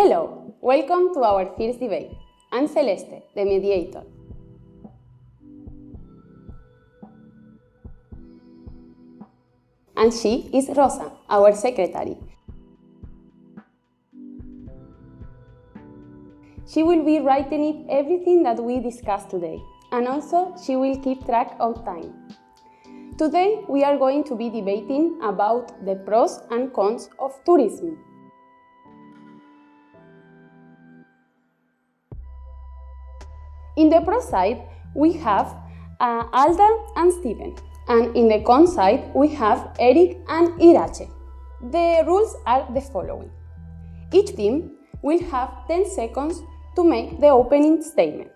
Hello, welcome to our first debate. I'm Celeste, the mediator. And she is Rosa, our secretary. She will be writing everything that we discussed today, and also she will keep track of time. Today we are going to be debating about the pros and cons of tourism. In the pro side, we have Alda and Steven, and in the con side, we have Eric and Irache. The rules are the following. Each team will have 10 seconds to make the opening statement.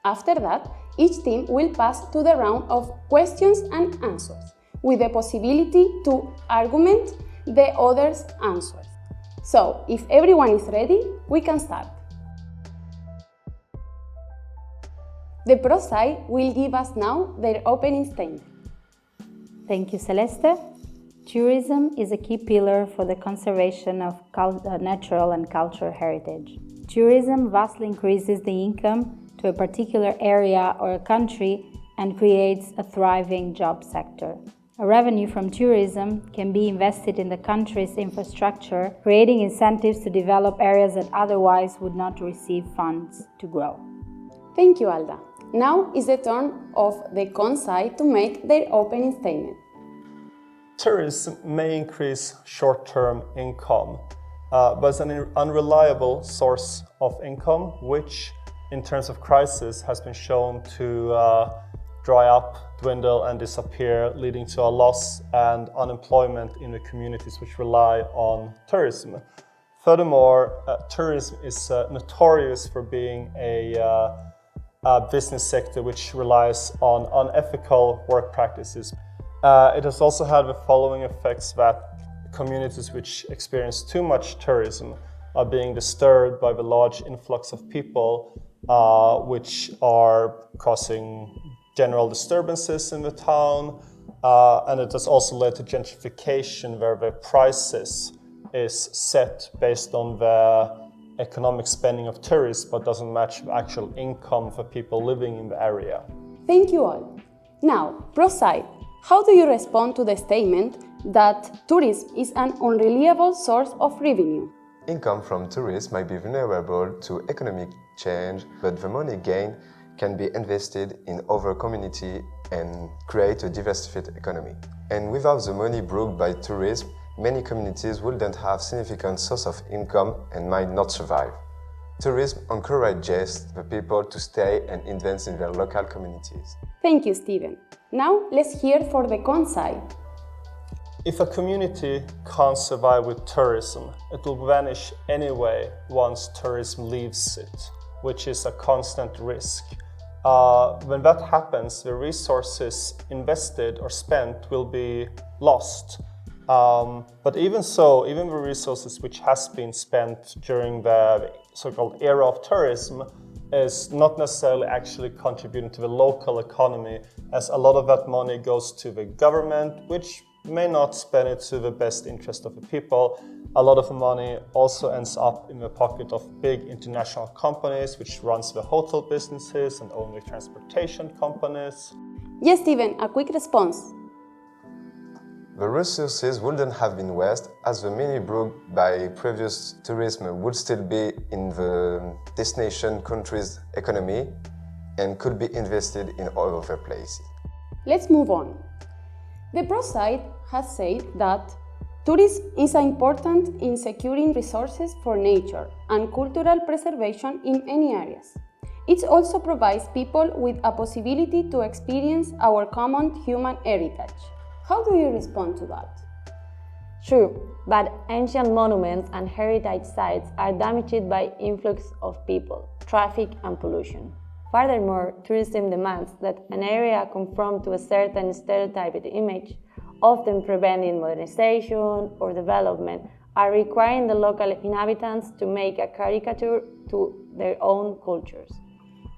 After that, each team will pass to the round of questions and answers, with the possibility to argument the others' answers. So, if everyone is ready, we can start. The pro side will give us now their opening statement. Thank you, Celeste. Tourism is a key pillar for the conservation of natural and cultural heritage. Tourism vastly increases the income to a particular area or a country and creates a thriving job sector. A revenue from tourism can be invested in the country's infrastructure, creating incentives to develop areas that otherwise would not receive funds to grow. Thank you, Alda. Now is the turn of the con side to make their opening statement. Tourism may increase short-term income, but it's an unreliable source of income, which in terms of crisis has been shown to dry up, dwindle and disappear, leading to a loss and unemployment in the communities which rely on tourism. Furthermore, tourism is notorious for being a business sector which relies on unethical work practices. It has also had the following effects: that communities which experience too much tourism are being disturbed by the large influx of people, which are causing general disturbances in the town, and it has also led to gentrification, where the prices is set based on the economic spending of tourists but doesn't match the actual income for people living in the area. Thank you all. Now, pro side, how do you respond to the statement that tourism is an unreliable source of revenue? Income from tourism might be vulnerable to economic change, but the money gained can be invested in other communities and create a diversified economy. And without the money brought by tourism, many communities wouldn't have significant source of income and might not survive. Tourism encourages the people to stay and invest in their local communities. Thank you, Steven. Now let's hear for the con side. If a community can't survive with tourism, it will vanish anyway once tourism leaves it, which is a constant risk. When that happens, the resources invested or spent will be lost. But even so, even the resources which has been spent during the so-called era of tourism is not necessarily actually contributing to the local economy, as a lot of that money goes to the government, which may not spend it to the best interest of the people. A lot of the money also ends up in the pocket of big international companies, which runs the hotel businesses and own the transportation companies. Yes, Steven, a quick response. The resources wouldn't have been wasted, as the money brought by previous tourism would still be in the destination country's economy and could be invested in other places. Let's move on. The pro side has said that tourism is important in securing resources for nature and cultural preservation in many areas. It also provides people with a possibility to experience our common human heritage. How do you respond to that? True, but ancient monuments and heritage sites are damaged by influx of people, traffic and pollution. Furthermore, tourism demands that an area conform to a certain stereotyped image, often preventing modernization or development, are requiring the local inhabitants to make a caricature to their own cultures.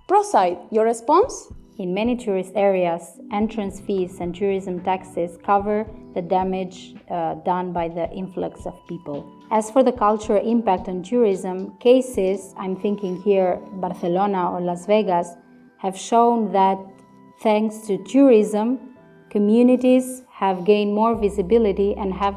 Pro side, your response? In many tourist areas, entrance fees and tourism taxes cover the damage done by the influx of people. As for the cultural impact on tourism, cases, I'm thinking here Barcelona or Las Vegas, have shown that thanks to tourism, communities have gained more visibility and have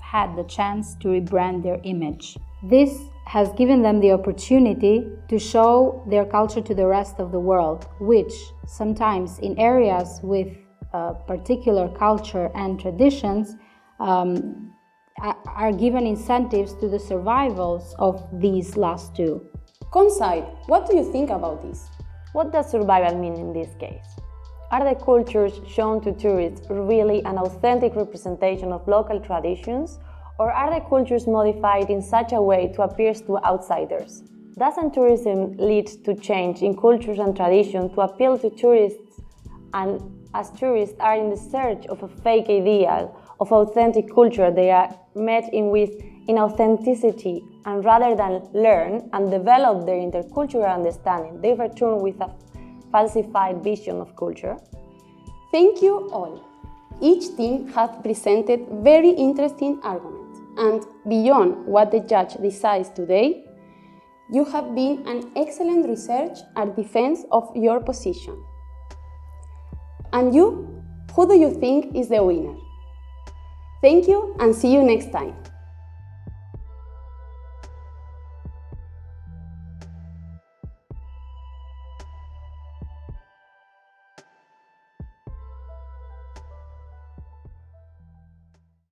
had the chance to rebrand their image. This has given them the opportunity to show their culture to the rest of the world, which sometimes in areas with particular culture and traditions are given incentives to the survivals of these last two. Conside, what do you think about this? What does survival mean in this case? Are the cultures shown to tourists really an authentic representation of local traditions? Or are the cultures modified in such a way to appear to outsiders? Doesn't tourism lead to change in cultures and tradition to appeal to tourists, and as tourists are in the search of a fake ideal of authentic culture, they are met with inauthenticity, and rather than learn and develop their intercultural understanding, they return with a falsified vision of culture? Thank you all. Each team has presented very interesting arguments. And beyond what the judge decides today, you have been an excellent research and defense of your position. And you, who do you think is the winner? Thank you and see you next time.